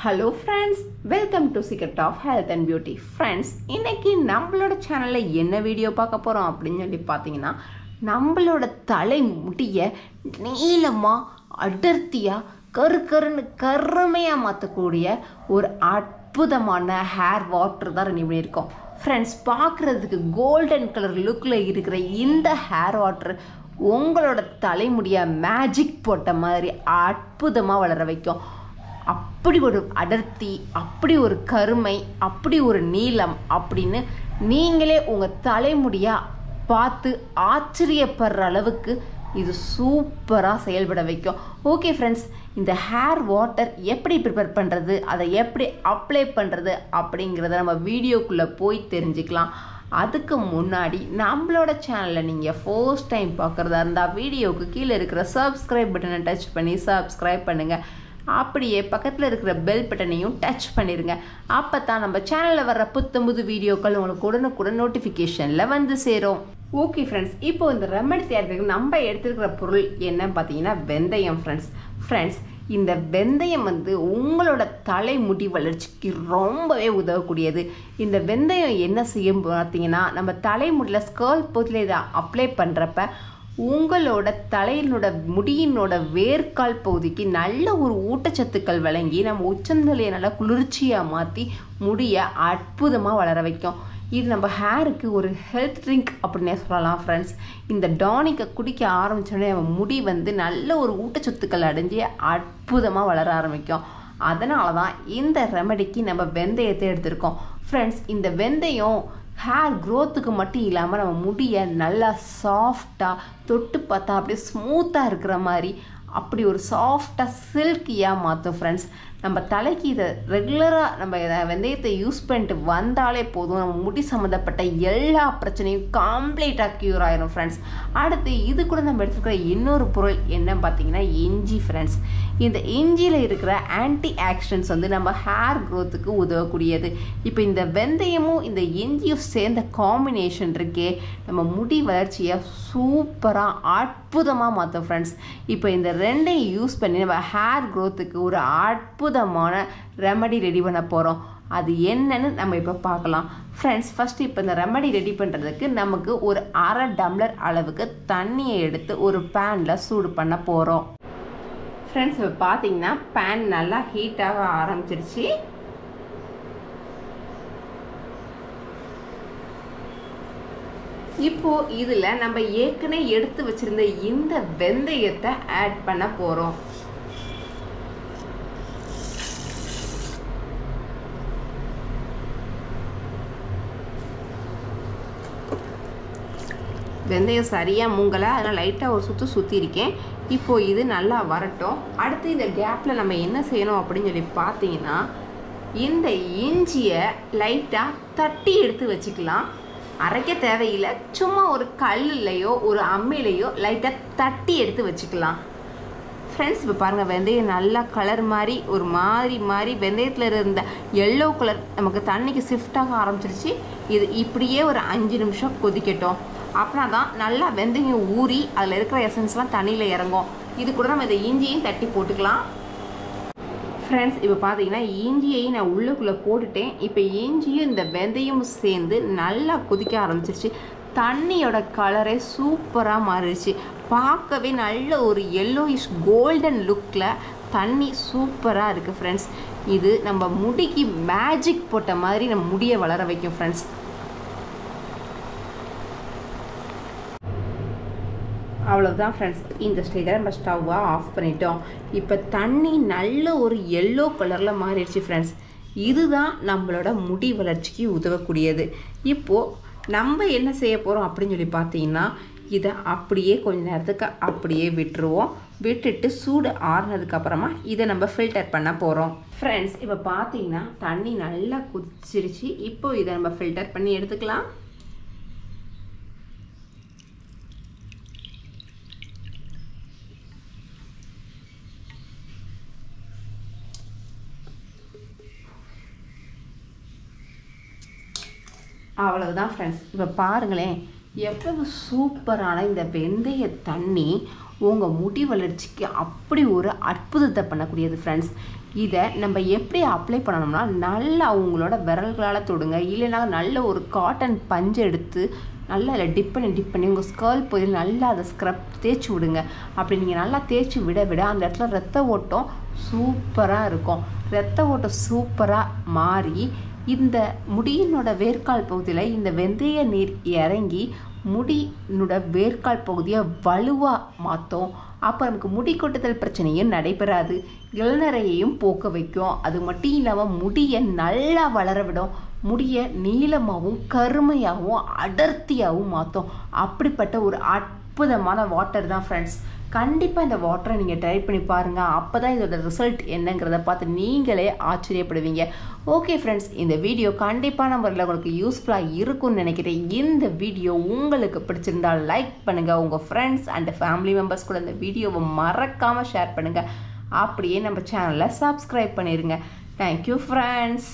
Hello friends, welcome to Secret of Health and Beauty. Friends, இன்னைக்கு நம்மளோட சேனல்ல என்ன வீடியோ பார்க்க போறோம் அப்படின்னு சொல்லி பார்த்தீங்கன்னா, நம்மளோட தலை முடிய நீளமா அடர்த்தியா கருகருன்னு கருமையா மாற்றக்கூடிய ஒரு அற்புதமான ஹேர் வாட்டர் தான் ரெடி பண்ணியிருக்கோம். ஃப்ரெண்ட்ஸ், பார்க்குறதுக்கு கோல்டன் கலர் லுக்கில் இருக்கிற இந்த ஹேர் வாட்டர் உங்களோட தலைமுடியை மேஜிக் போட்ட மாதிரி அற்புதமாக வளர வைக்கும். அப்படி ஒரு அடர்த்தி, அப்படி ஒரு கருமை, அப்படி ஒரு நீளம் அப்படின்னு நீங்களே உங்கள் தலைமுடியாக பார்த்து ஆச்சரியப்படுற அளவுக்கு இது சூப்பராக செயல்பட வைக்கும். ஓகே ஃப்ரெண்ட்ஸ், இந்த ஹேர் வாட்டர் எப்படி ப்ரிப்பேர் பண்ணுறது, அதை எப்படி அப்ளை பண்ணுறது அப்படிங்கிறத நம்ம வீடியோக்குள்ளே போய் தெரிஞ்சுக்கலாம். அதுக்கு முன்னாடி நம்மளோட சேனலில் நீங்கள் ஃபர்ஸ்ட் டைம் பார்க்குறதா இருந்தால் வீடியோவுக்கு கீழே இருக்கிற சப்ஸ்கிரைப் பட்டனை டச் பண்ணி சப்ஸ்கிரைப் பண்ணுங்கள். அப்படியே பக்கத்தில் இருக்கிற பெல் பட்டனையும் டச் பண்ணிடுங்க. அப்போ தான் நம்ம சேனலில் வர்ற புத்தம்புது வீடியோக்கள் உங்களுக்கு உடனுக்குடன் நோட்டிஃபிகேஷனில் வந்து சேரும். ஓகே ஃப்ரெண்ட்ஸ், இப்போ இந்த ரெமெடி தயாரிக்கிறதுக்கு நம்ம எடுத்துருக்கிற பொருள் என்னன்னு பார்த்தீங்கன்னா வெந்தயம். ஃப்ரெண்ட்ஸ், இந்த வெந்தயம் உங்களோட தலைமுடி வளர்ச்சிக்கு ரொம்பவே உதவக்கூடியது. இந்த வெந்தயம் என்ன செய்யும் பார்த்தீங்கன்னா, நம்ம தலைமுடியில் ஸ்கர்ல் பகுதியில் இதை அப்ளை பண்ணுறப்ப உங்களோட தலையினோட முடியினோட வேர்க்கால் பகுதிக்கு நல்ல ஒரு ஊட்டச்சத்துக்கள் வழங்கி நம்ம உச்சந்தலையை நல்லா குளிர்ச்சியாக மாற்றி முடிய அற்புதமாக வளர வைக்கும். இது நம்ம ஹேருக்கு ஒரு ஹெல்த் ட்ரிங்க் அப்படின்னே சொல்லலாம். ஃப்ரெண்ட்ஸ், இந்த டானிக்கை குடிக்க ஆரம்பித்தோடனே நம்ம முடி நல்ல ஒரு ஊட்டச்சத்துக்கள் அடைஞ்சி அற்புதமாக வளர ஆரம்பிக்கும். அதனால தான் இந்த ரெமெடிக்கு நம்ம வெந்தயத்தை எடுத்திருக்கோம். ஃப்ரெண்ட்ஸ், இந்த வெந்தயம் ஹேர் க்ரோத்துக்கு மட்டும் இல்லாமல் நம்ம முடியை நல்லா சாஃப்டாக தொட்டு பார்த்தா அப்படியே ஸ்மூத்தாக இருக்கிற மாதிரி அப்படி ஒரு சாஃப்டாக சில்கியாக மாற்றும். ஃப்ரெண்ட்ஸ், நம்ம தலைக்கு இதை ரெகுலராக நம்ம வெந்தயத்தை யூஸ் பண்ணிட்டு வந்தாலே போதும், நம்ம முடி சம்மந்தப்பட்ட எல்லா பிரச்சனையும் கம்ப்ளீட்டாக க்யூர் ஆயிரும். ஃப்ரெண்ட்ஸ், அடுத்து இது கூட நம்ம எடுத்துக்கிற இன்னொரு பொருள் என்ன பார்த்தீங்கன்னா இஞ்சி. ஃப்ரெண்ட்ஸ், இந்த இஞ்சியில் இருக்கிற ஆன்டி ஆக்சிடென்ட்ஸ் நம்ம ஹேர் க்ரோத்துக்கு உதவக்கூடியது. இப்போ இந்த வெந்தயமும் இந்த இஞ்சியும் சேர்ந்த காம்பினேஷன் இருக்கே நம்ம முடி வளர்ச்சியை சூப்பராக அற்புதமாக மாற்றும். ஃப்ரெண்ட்ஸ், இப்போ இந்த ரெண்டையும் யூஸ் பண்ணி நம்ம ஹேர் க்ரோத்துக்கு ஒரு அற்புதமான ரெமடி ரெடி பண்ண போகிறோம். அது என்னன்னு நம்ம இப்போ பார்க்கலாம். ஃப்ரெண்ட்ஸ், ஃபஸ்ட்டு இப்போ இந்த ரெமடி ரெடி பண்ணுறதுக்கு நமக்கு ஒரு அரை டம்ளர் அளவுக்கு தண்ணியை எடுத்து ஒரு பேனில் சூடு பண்ண போகிறோம். ஃப்ரெண்ட்ஸ், இப்போ பார்த்தீங்கன்னா பேன் நல்லா ஹீட்டாக ஆரம்பிச்சிருச்சு. இப்போது இதில் நம்ம ஏற்கனவே எடுத்து வச்சுருந்த இந்த வெந்தயத்தை ஆட் பண்ண போகிறோம். வெந்தயம் சரியாக மூங்கலை, அதனால் லைட்டாக ஒரு சுற்றிருக்கேன். இப்போது இது நல்லா வரட்டும். அடுத்து இந்த கேப்பில் நம்ம என்ன செய்யணும் அப்படின்னு சொல்லி பார்த்தீங்கன்னா, இந்த இஞ்சியை லைட்டாக தட்டி எடுத்து வச்சுக்கலாம். அரைக்க தேவையில்லை, சும்மா ஒரு கல்லுலையோ ஒரு அம்மிலையோ லைட்டாக தட்டி எடுத்து வச்சுக்கலாம். ஃப்ரெண்ட்ஸ், இப்போ பாருங்கள், வெந்தயம் நல்லா கலர் மாதிரி ஒரு மாதிரி வெந்தயத்தில் இருந்த எல்லோ கலர் நமக்கு தண்ணிக்கு ஷிஃப்டாக ஆரம்பிச்சிருச்சு. இது இப்படியே ஒரு 5 நிமிஷம் கொதிக்கட்டும். அப்படின்னா தான் நல்லா வெந்தயம் ஊறி அதில் இருக்கிற எசன்ஸ்லாம் தண்ணியில் இறங்கும். இது கூட நம்ம இந்த இஞ்சியையும் தட்டி போட்டுக்கலாம். ஃப்ரெண்ட்ஸ், இப்போ பார்த்தீங்கன்னா இஞ்சியையும் நான் உள்ளுக்குள்ளே போட்டுட்டேன். இப்போ இஞ்சியும் இந்த வெந்தயமும் சேர்ந்து நல்லா கொதிக்க ஆரம்பிச்சிருச்சு. தண்ணியோட கலரே சூப்பராக மாறிடுச்சு. பார்க்கவே நல்ல ஒரு எல்லோயிஷ் கோல்டன் லுக்கில் தண்ணி சூப்பராக இருக்குது. ஃப்ரெண்ட்ஸ், இது நம்ம முடிக்கு மேஜிக் போட்ட மாதிரி நம்ம முடியை வளர வைக்கும். ஃப்ரெண்ட்ஸ், அவ்வளோதான். ஃப்ரெண்ட்ஸ், இந்த ஸ்டேஜில் நம்ம ஸ்டவ்வை ஆஃப் பண்ணிட்டோம். இப்போ தண்ணி நல்ல ஒரு எல்லோ கலரில் மாறிடுச்சு. ஃப்ரெண்ட்ஸ், இதுதான் நம்மளோட முடி வளர்ச்சிக்கு உதவக்கூடியது. இப்போது நம்ம என்ன செய்ய போகிறோம் அப்படின்னு சொல்லி பார்த்தீங்கன்னா, இதை அப்படியே கொஞ்ச நேரத்துக்கு அப்படியே விட்டுருவோம். விட்டுட்டு சூடு ஆறுனதுக்கப்புறமா இதை நம்ம ஃபில்டர் பண்ண போகிறோம். ஃப்ரெண்ட்ஸ், இப்போ பார்த்தீங்கன்னா தண்ணி நல்லா கொதிச்சிருச்சு. இப்போது இதை நம்ம ஃபில்டர் பண்ணி எடுத்துக்கலாம். அவ்வளவுதான் ஃப்ரெண்ட்ஸ், இப்போ பாருங்களேன் எவ்வளவு சூப்பரான இந்த வெந்தய தண்ணி உங்கள் முடி வளர்ச்சிக்கு அப்படி ஒரு அற்புதத்தை பண்ணக்கூடியது ஃப்ரெண்ட்ஸ். இதை நம்ம எப்படி அப்ளை பண்ணணும்னா, நல்லா உங்களோட விரல்களால் தொடுங்க, இல்லைன்னா நல்ல ஒரு காட்டன் பஞ்சு எடுத்து நல்லா அதில் டிப் பண்ணி உங்கள் ஸ்கர்ல் பகுதியில் நல்லா அதை ஸ்க்ரப் தேய்ச்சி விடுங்க. அப்படி நீங்கள் நல்லா தேய்ச்சி விட அந்த இடத்துல ரத்த ஓட்டம் சூப்பராக இருக்கும். ரத்த ஓட்டம் சூப்பராக மாறி இந்த முடியினோட வேர்க்கால் பகுதியில் இந்த வெந்தய நீர் இறங்கி முடியினோட வேர்க்கால் பகுதியை வலுவாக மாற்றும். அப்போ நமக்கு முடி கொட்டுதல் பிரச்சனையும் நடைபெறாது, இளநரையையும் போக்க வைக்கும். அது மட்டும் இல்லாமல் முடியை நல்லா வளர விடும், முடியை நீளமாகவும் கருமையாகவும் அடர்த்தியாகவும் மாற்றும். அப்படிப்பட்ட ஒரு அற்புதமான வாட்டர் தான் ஃப்ரெண்ட்ஸ். கண்டிப்பாக இந்த வாட்டரை நீங்கள் ட்ரை பண்ணி பாருங்கள். அப்போ தான் இதோட ரிசல்ட் என்னங்கிறத பார்த்து நீங்களே ஆச்சரியப்படுவீங்க. ஓகே ஃப்ரெண்ட்ஸ், இந்த வீடியோ கண்டிப்பான முறையில் உங்களுக்கு யூஸ்ஃபுல்லாக இருக்கும்னு நினைக்கிறேன். இந்த வீடியோ உங்களுக்கு பிடிச்சிருந்தால் லைக் பண்ணுங்கள், உங்கள் ஃப்ரெண்ட்ஸ் அண்ட் ஃபேமிலி மெம்பர்ஸ் கூட இந்த வீடியோவை மறக்காமல் ஷேர் பண்ணுங்கள். அப்படியே நம்ம சேனலை சப்ஸ்கிரைப் பண்ணிடுங்க. Thank you friends.